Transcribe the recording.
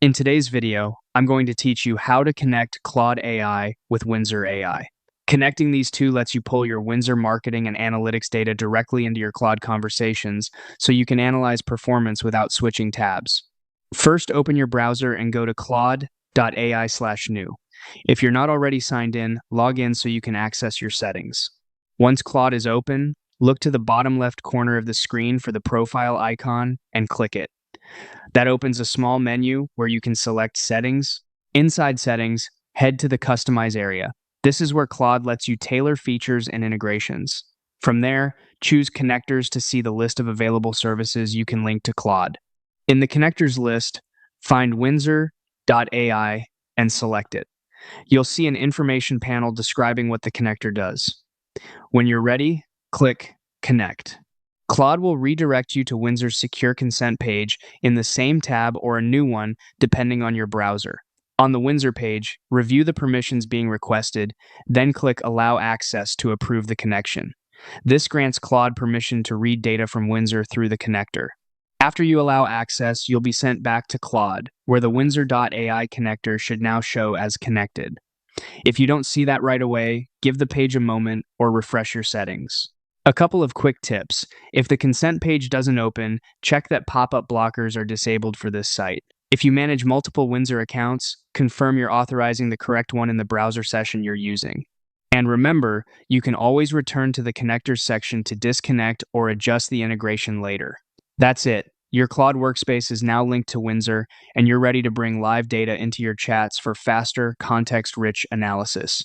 In today's video, I'm going to teach you how to connect Claude AI with Windsor AI. Connecting these two lets you pull your Windsor marketing and analytics data directly into your Claude conversations so you can analyze performance without switching tabs. First, open your browser and go to claude.ai/new. If you're not already signed in, log in so you can access your settings. Once Claude is open, look to the bottom left corner of the screen for the profile icon and click it. That opens a small menu where you can select Settings. Inside Settings, head to the Customize area. This is where Claude lets you tailor features and integrations. From there, choose Connectors to see the list of available services you can link to Claude. In the Connectors list, find Windsor AI and select it. You'll see an information panel describing what the connector does. When you're ready, click Connect. Claude will redirect you to Windsor's secure consent page in the same tab or a new one, depending on your browser. On the Windsor page, review the permissions being requested, then click Allow Access to approve the connection. This grants Claude permission to read data from Windsor through the connector. After you allow access, you'll be sent back to Claude, where the Windsor.ai connector should now show as connected. If you don't see that right away, give the page a moment or refresh your settings. A couple of quick tips. If the consent page doesn't open, check that pop-up blockers are disabled for this site. If you manage multiple Windsor accounts, confirm you're authorizing the correct one in the browser session you're using. And remember, you can always return to the connectors section to disconnect or adjust the integration later. That's it. Your Claude workspace is now linked to Windsor, and you're ready to bring live data into your chats for faster, context-rich analysis.